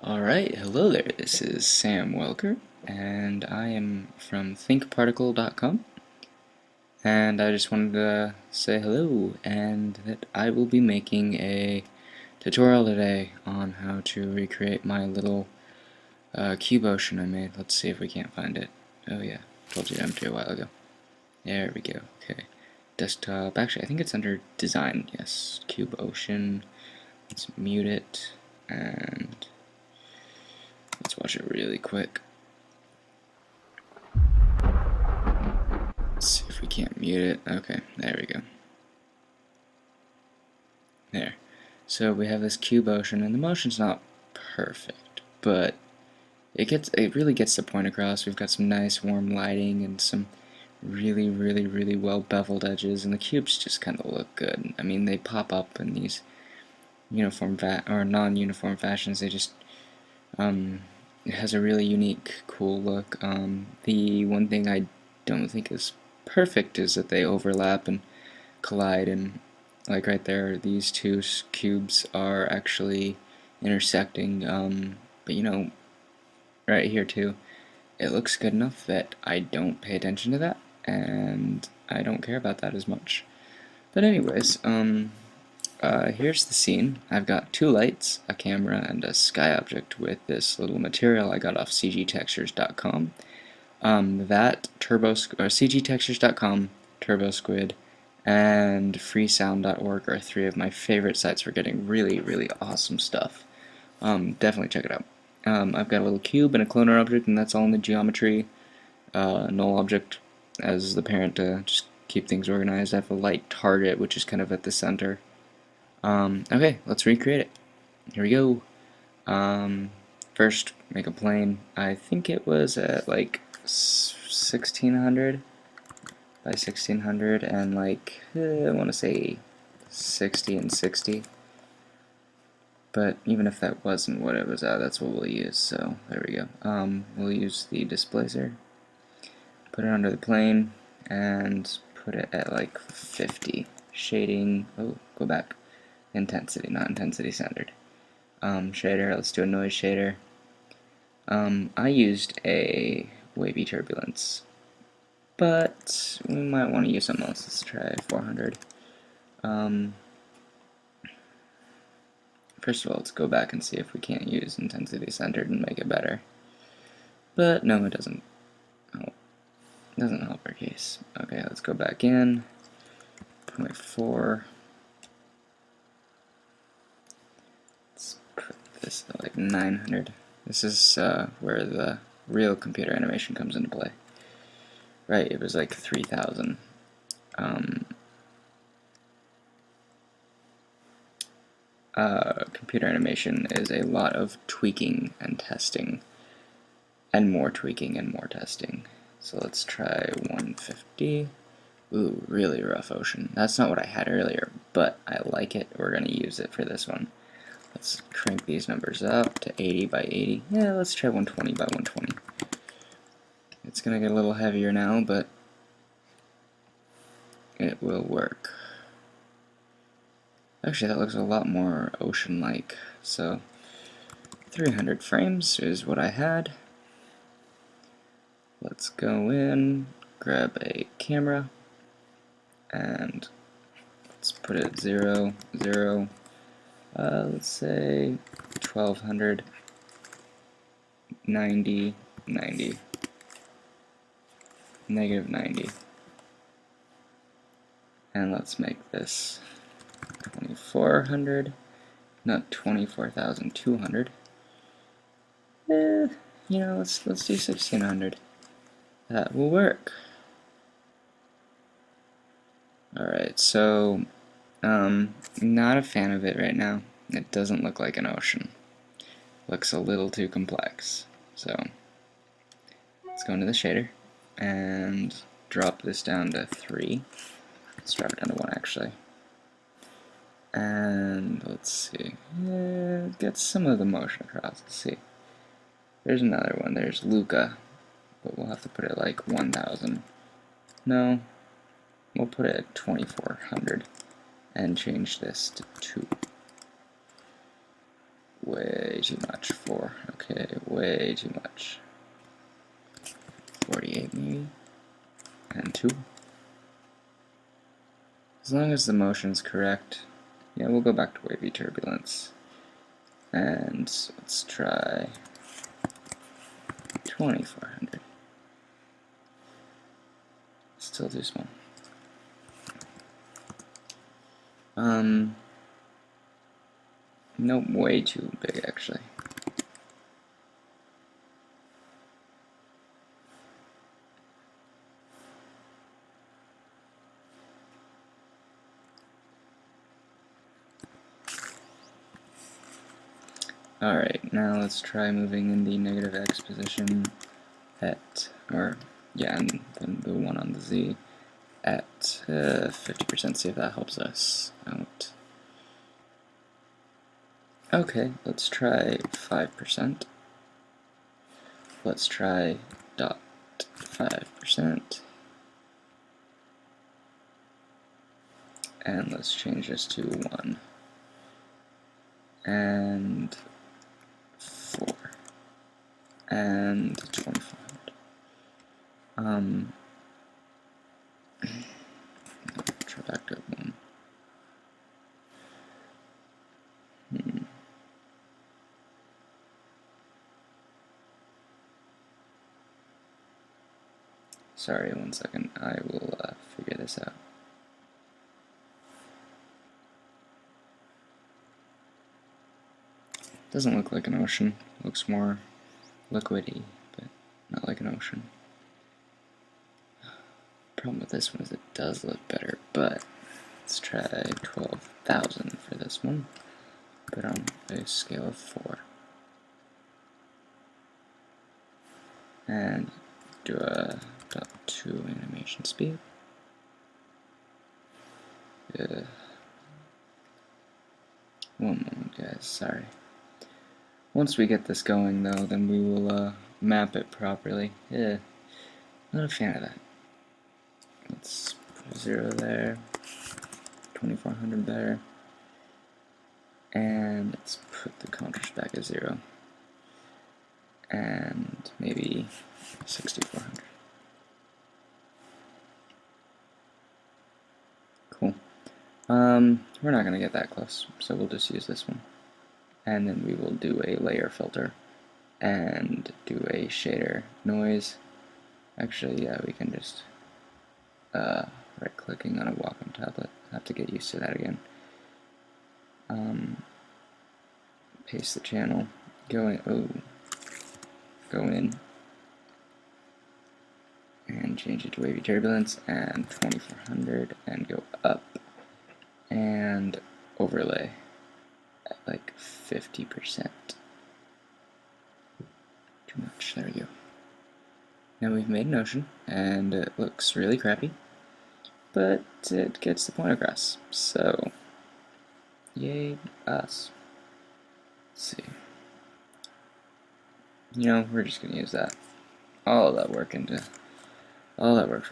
Alright, hello there, this is Sam Welker, and I am from thinkparticle.com, and I just wanted to say hello, and that I will be making a tutorial today on how to recreate my little cube ocean I made. Let's see if we can't find it. Oh yeah, told you empty a while ago. There we go, okay. Desktop, actually I think it's under design, yes, cube ocean. Let's mute it, and let's watch it really quick. Let's see if we can't mute it. Okay, there we go. There. So we have this cube ocean, and the motion's not perfect, but it really gets the point across. We've got some nice warm lighting and some really well beveled edges, and the cubes just kind of look good. I mean, they pop up in these uniform or non-uniform fashions. They just it has a really unique, cool look. The one thing I don't think is perfect is that they overlap and collide, and like right there, these two cubes are actually intersecting. But right here too, it looks good enough that I don't pay attention to that, and I don't care about that as much. But anyways, here's the scene. I've got two lights, a camera, and a sky object with this little material I got off cgtextures.com. That cgtextures.com, TurboSquid, and freesound.org are three of my favorite sites for getting really awesome stuff. Definitely check it out. I've got a little cube and a cloner object, and that's all in the geometry. Null object as the parent to just keep things organized. I have a light target, which is kind of at the center. Okay, let's recreate it. Here we go. First, make a plane. I think it was at like 1600 by 1600 and like, I want to say 60 and 60. But even if that wasn't what it was at, that's what we'll use. So there we go. We'll use the displacer, put it under the plane, and put it at like 50. Shading, oh, go back. Intensity, not intensity centered. Shader, let's do a noise shader. I used a wavy turbulence, but we might want to use something else. Let's try 400. First of all, let's go back and see if we can't use intensity centered and make it better. But no, it doesn't. Oh, it doesn't help our case. Okay, let's go back in. 0.4. Let's put this at like 900. This is where the real computer animation comes into play. Right, it was like 3000. Computer animation is a lot of tweaking and testing, and more tweaking and more testing. So let's try 150. Ooh, really rough ocean. That's not what I had earlier, but I like it. We're going to use it for this one. Let's crank these numbers up to 80 by 80. Yeah, let's try 120 by 120. It's going to get a little heavier now, but it will work. Actually, that looks a lot more ocean-like. So 300 frames is what I had. Let's go in, grab a camera, and let's put it 0, 0. Let's say 1200, 90, 90, negative 90. And let's make this 2400, not 24,200. Let's do 1600. That will work. Alright, so not a fan of it right now. It doesn't look like an ocean. Looks a little too complex. So let's go into the shader and drop this down to 3. Let's drop it down to 1 actually. And let's see. Get some of the motion across. Let's see. There's another one. There's Luca. But we'll have to put it like 1000. No. We'll put it at 2400 and change this to 2. Way too much. 4. Okay, way too much. 48 maybe. And 2. As long as the motion's correct. Yeah, we'll go back to wavy turbulence. And let's try 2400. Still too small. Nope, way too big actually. Alright, now let's try moving in the negative x position at, and then the one on the z at 50%, see if that helps us out. Okay, let's try 5%. Let's try 0.5%. And let's change this to 1. And 4. And 2400. Try back to 1. Sorry, 1 second. I will figure this out. Doesn't look like an ocean. Looks more liquidy, but not like an ocean. Problem with this one is it does look better, but let's try 12,000 for this one. Put on a scale of 4. And do a 0.2 animation speed. One moment, guys, sorry. Once we get this going, though, then we will map it properly. Yeah, not a fan of that. Let's put a 0 there, 2400 there, and let's put the contrast back at 0, and maybe 6400. Cool. We're not going to get that close, so we'll just use this one. And then we will do a layer filter and do a shader noise. Actually, yeah, we can just right-clicking on a Wacom tablet. I have to get used to that again. Paste the channel. Go in, and change it to wavy turbulence and 2400 and go up and overlay at like 50%. Too much, there we go. Now we've made an ocean and it looks really crappy, but it gets the point across, so yay us. Let's see. You know, we're just gonna use that. All that work for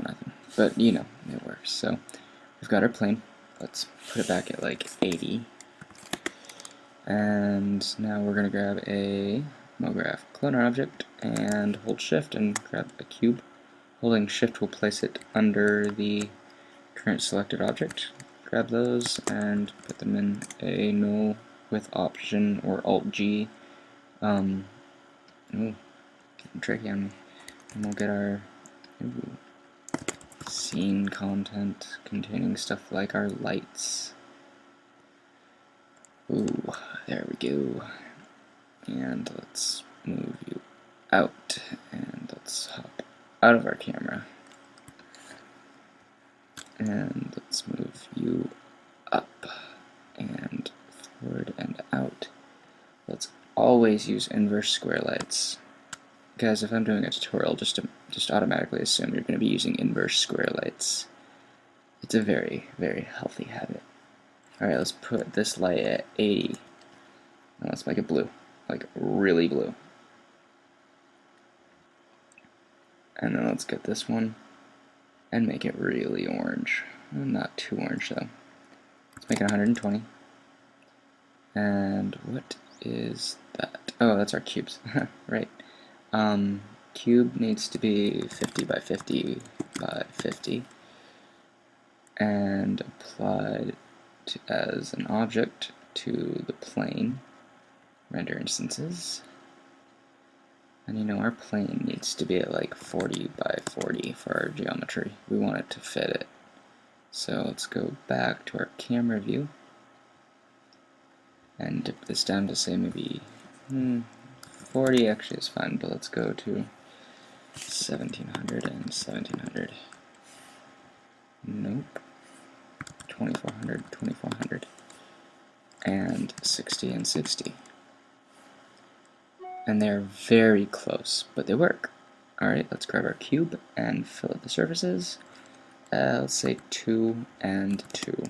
nothing. But you know, it works. So we've got our plane. Let's put it back at like 80. And now we're gonna grab a Mograph cloner object and hold shift and grab a cube. Holding shift will place it under the current selected object. Grab those and put them in a null with option or alt G. Ooh, getting tricky on me. And we'll get our scene content containing stuff like our lights. Ooh, there we go. And let's move you out, and let's hop out of our camera. And let's move you up, and forward and out. Let's always use inverse square lights. Guys, if I'm doing a tutorial, just automatically assume you're going to be using inverse square lights. It's a very, very healthy habit. Alright, let's put this light at 80. Now let's make it blue. Like, really blue. And then let's get this one and make it really orange. Not too orange, though. Let's make it 120. And what is that? Oh, that's our cubes. Right. Cube needs to be 50 by 50 by 50 and applied as an object to the plane. Render instances. And you know, our plane needs to be at like 40 by 40 for our geometry. We want it to fit it. So let's go back to our camera view and dip this down to say maybe 40 actually is fine, but let's go to 1700 and 1700. Nope. 2400, 2400. And 60 and 60. And they're very close, but they work. Alright, let's grab our cube and fill out the surfaces. Let's say 2 and 2.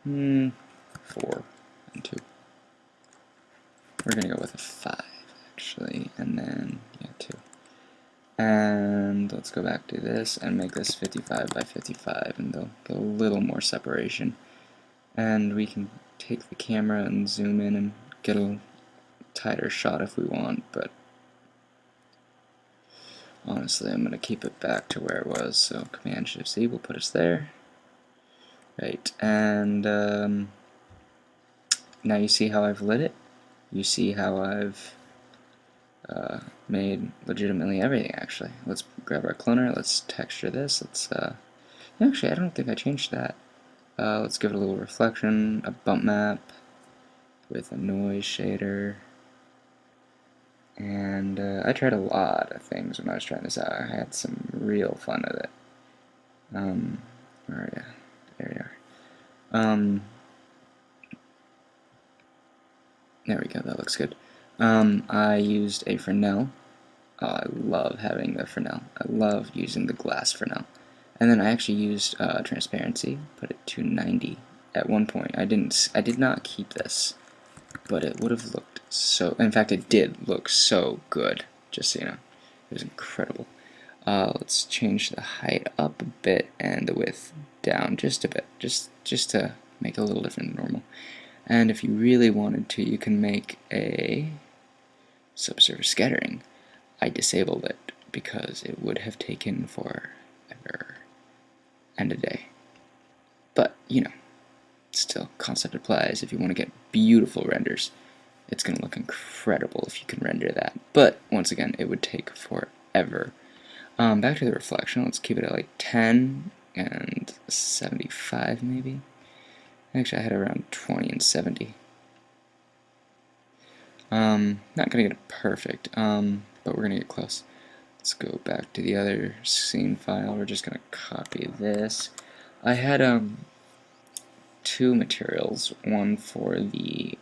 4 and 2. We're going to go with a 5, actually, and then, yeah, 2. And let's go back to this and make this 55 by 55, and they'll get a little more separation. And we can take the camera and zoom in and get a tighter shot if we want, but honestly I'm going to keep it back to where it was, so Command-Shift-C will put us there. Right, and now you see how I've lit it? You see how I've made legitimately everything, actually. Let's grab our cloner, let's texture this, let's, actually I don't think I changed that. Let's give it a little reflection, a bump map with a noise shader. And I tried a lot of things when I was trying this out. I had some real fun with it. Where are you? There you are. There we go, that looks good. I used a Fresnel. Oh, I love having the Fresnel. I love using the glass Fresnel. And then I actually used transparency, put it to 90 at one point. I did not keep this, but it would have looked so, in fact it did look so good, just so you know. It was incredible. Let's change the height up a bit and the width down just a bit, just to make it a little different than normal. And if you really wanted to, you can make a subsurface scattering. I disabled it because it would have taken forever and a day. But, you know, still, concept applies. If you want to get beautiful renders, it's going to look incredible if you can render that. But, once again, it would take forever. Back to the reflection, let's keep it at like 10 and 75 maybe. Actually, I had around 20 and 70. Not going to get it perfect, but we're going to get close. Let's go back to the other scene file. We're just going to copy this. I had two materials, one for the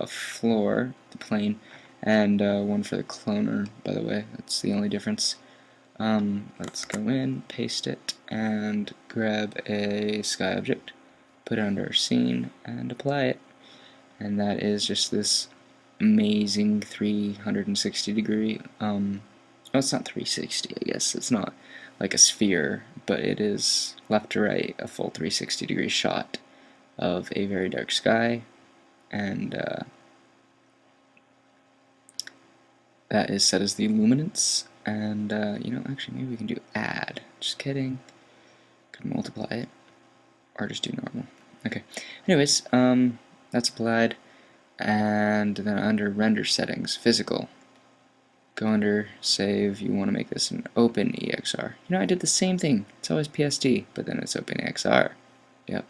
floor, the plane, and one for the cloner, by the way. That's the only difference. Let's go in, paste it, and grab a sky object, put it under our scene, and apply it. And that is just this amazing 360 degree, well, it's not 360, I guess. It's not like a sphere, but it is left to right, a full 360 degree shot of a very dark sky, and that is set as the luminance. And you know, actually maybe we can do add. Just kidding. Could multiply it, or just do normal. Okay. Anyways, that's applied, and then under render settings, physical. Go under save. You want to make this an open EXR. You know, I did the same thing. It's always PSD, but then it's open EXR. Yep.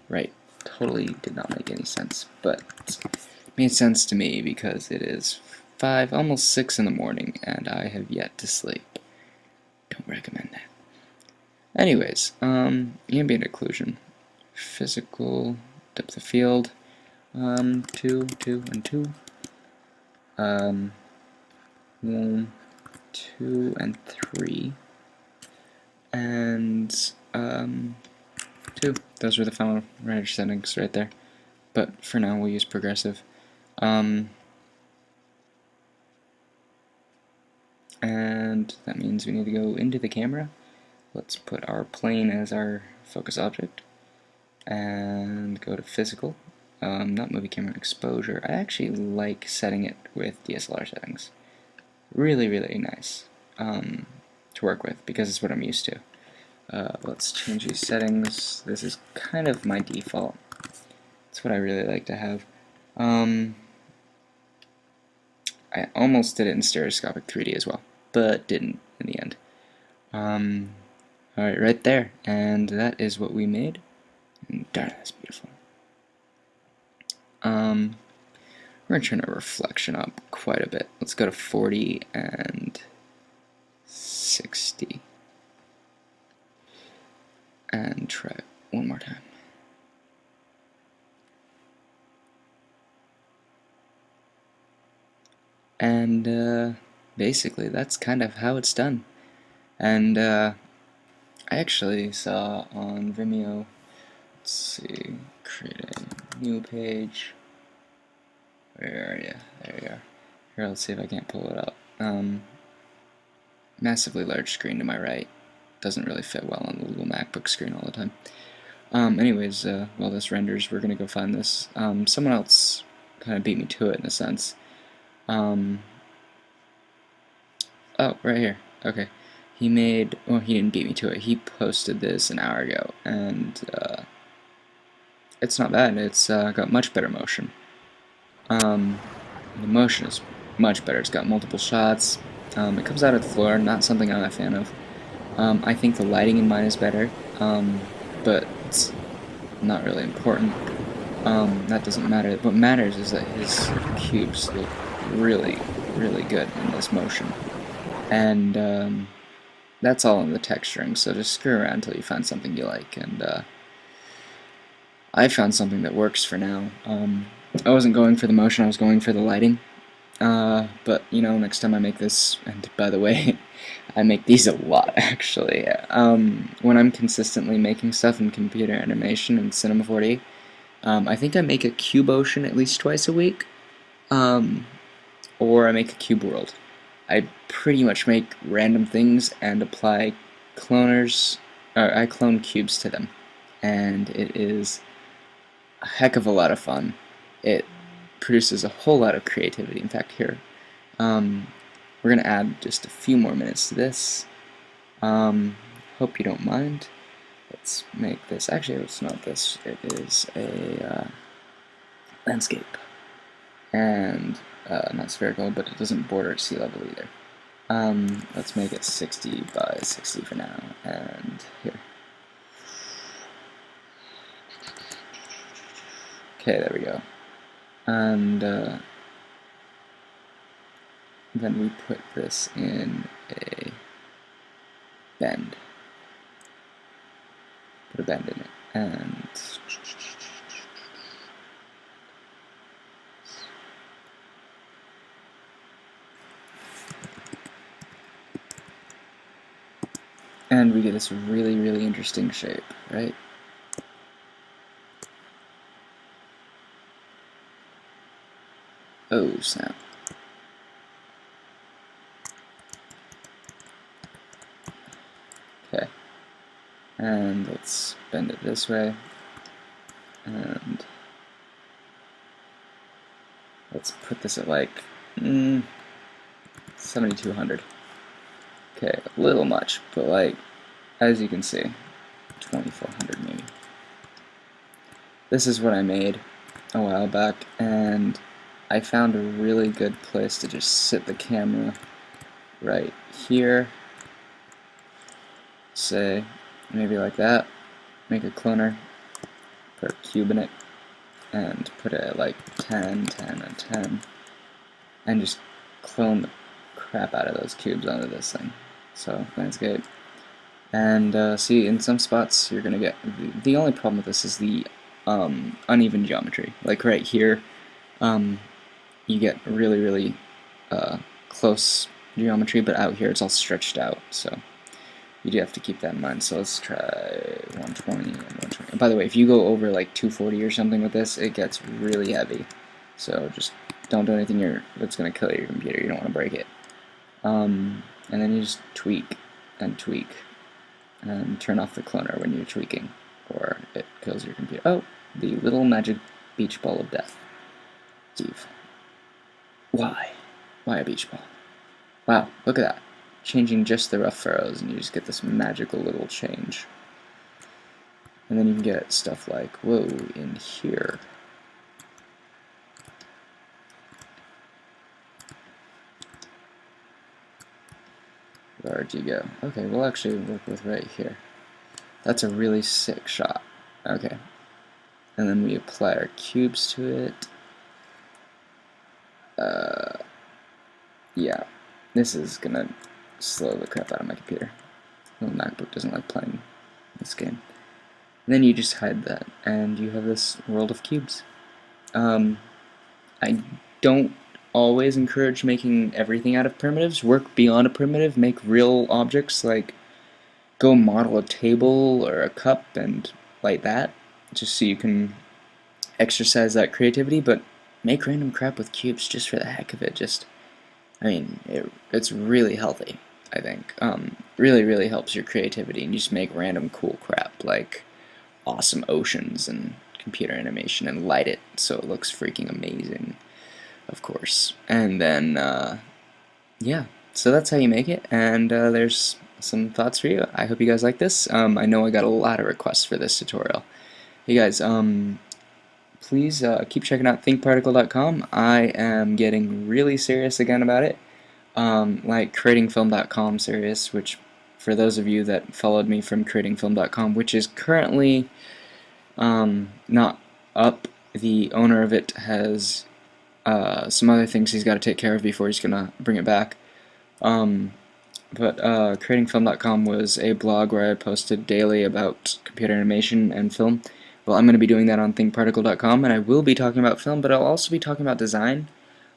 Right. Totally did not make any sense, but it made sense to me because it is 5, almost 6 in the morning, and I have yet to sleep. Don't recommend that. Anyways, ambient occlusion, physical, depth of field, 2, 2, and 2, 1, 2, and 3, and 2. Those were the final render settings right there. But for now, we'll use progressive. And that means we need to go into the camera. Let's put our plane as our focus object and go to physical not movie camera exposure. I actually like setting it with DSLR settings. Really, really nice to work with because it's what I'm used to. Let's change these settings. This is kind of my default. It's what I really like to have. I almost did it in stereoscopic 3D as well, but didn't in the end. Alright, right there. And that is what we made. And darn, that's beautiful. We're going to turn our reflection up quite a bit. Let's go to 40 and 60. And try it one more time. And basically that's kind of how it's done. And I actually saw on Vimeo, let's see, create a new page. Where are you? There you are. Here, let's see if I can't pull it up. Massively large screen to my right. Doesn't really fit well on the little MacBook screen all the time. Anyways, while this renders, we're gonna go find this. Someone else kind of beat me to it in a sense. Oh, right here. Okay. He made, well, he didn't beat me to it. He posted this an hour ago, and it's not bad. It's got much better motion. The motion is much better. It's got multiple shots. It comes out of the floor, not something I'm a fan of. I think the lighting in mine is better, but it's not really important. That doesn't matter. What matters is that his cubes look really, really good in this motion. And that's all in the texturing, so just screw around until you find something you like. And I found something that works for now. I wasn't going for the motion, I was going for the lighting. But, you know, next time I make this, and by the way, I make these a lot, actually. When I'm consistently making stuff in computer animation and Cinema 4D, I think I make a cube ocean at least twice a week, or I make a cube world. I pretty much make random things and apply cloners, or I clone cubes to them, and it is a heck of a lot of fun. It produces a whole lot of creativity. In fact, here, we're going to add just a few more minutes to this. Hope you don't mind. Let's make this, actually it's not this, it is a landscape. And not spherical, but it doesn't border at sea level either. Let's make it 60 by 60 for now, and here. Okay, there we go. And then we put this in a bend. Put a bend in it, and we get this really, really interesting shape, right? Oh, snap. Okay. And let's bend it this way. And let's put this at like 7,200. Okay, a little much, but like, as you can see, 2,400 maybe. This is what I made a while back, and I found a really good place to just sit the camera right here. Say, maybe like that. Make a cloner, put a cube in it, and put it at like 10, 10, and 10, and just clone the crap out of those cubes onto this thing. So, landscape. And see, in some spots you're gonna get, the only problem with this is the uneven geometry. Like right here, you get really, really close geometry, but out here it's all stretched out, so you do have to keep that in mind. So let's try 120 and 120. And by the way, if you go over like 240 or something with this, it gets really heavy. So just don't do anything that's going to kill your computer. You don't want to break it. And then you just tweak and tweak and turn off the cloner when you're tweaking, or it kills your computer. Oh, the little magic beach ball of death. Steve. Why? Why a beach ball? Wow, look at that. Changing just the rough furrows, and you just get this magical little change. And then you can get stuff like, whoa, in here. Where'd you go? Okay, we'll actually work with right here. That's a really sick shot. Okay. And then we apply our cubes to it. Yeah. This is gonna slow the crap out of my computer. The MacBook doesn't like playing this game. And then you just hide that, and you have this world of cubes. I don't always encourage making everything out of primitives. Work beyond a primitive, make real objects, like go model a table or a cup and like that, just so you can exercise that creativity, but make random crap with cubes just for the heck of it. Just, I mean, it's really healthy, I think. Really, really helps your creativity, and you just make random cool crap, like awesome oceans and computer animation, and light it so it looks freaking amazing, of course. And then, yeah, so that's how you make it, and there's some thoughts for you. I hope you guys like this. I know I got a lot of requests for this tutorial. Hey guys, please keep checking out thinkparticle.com. I am getting really serious again about it, like creatingfilm.com serious, which for those of you that followed me from creatingfilm.com, which is currently not up. The owner of it has some other things he's got to take care of before he's gonna bring it back. But creatingfilm.com was a blog where I posted daily about computer animation and film. Well, I'm going to be doing that on thinkparticle.com, and I will be talking about film, but I'll also be talking about design.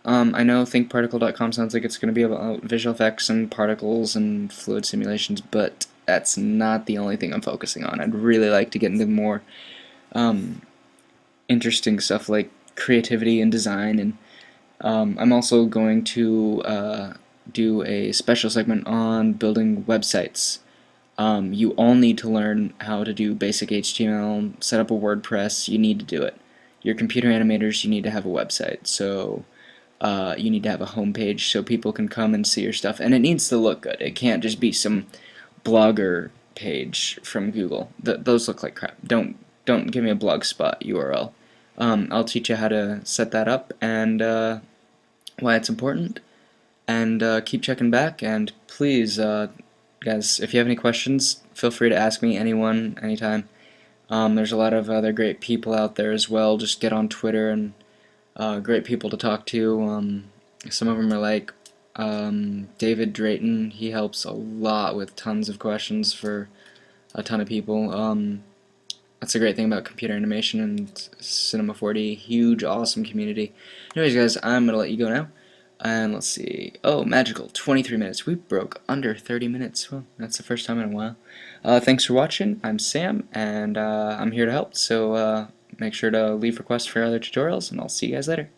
I know thinkparticle.com sounds like it's going to be about visual effects and particles and fluid simulations, but that's not the only thing I'm focusing on. I'd really like to get into more interesting stuff like creativity and design, and I'm also going to do a special segment on building websites. You all need to learn how to do basic HTML, set up a WordPress. You need to do it. Your computer animators, you need to have a website. So you need to have a homepage so people can come and see your stuff, and it needs to look good. It can't just be some blogger page from Google. Those look like crap. Don't give me a Blogspot URL. I'll teach you how to set that up and why it's important. And keep checking back. And please, guys, if you have any questions, feel free to ask me, anyone, anytime. There's a lot of other great people out there as well. Just get on Twitter, and great people to talk to. Some of them are like David Drayton. He helps a lot with tons of questions for a ton of people. That's a great thing about computer animation and Cinema 4D. Huge, awesome community. Anyways, guys, I'm going to let you go now. And let's see. Oh, magical. 23 minutes. We broke under 30 minutes. Well, that's the first time in a while. Thanks for watching. I'm Sam, and I'm here to help. So make sure to leave requests for other tutorials, and I'll see you guys later.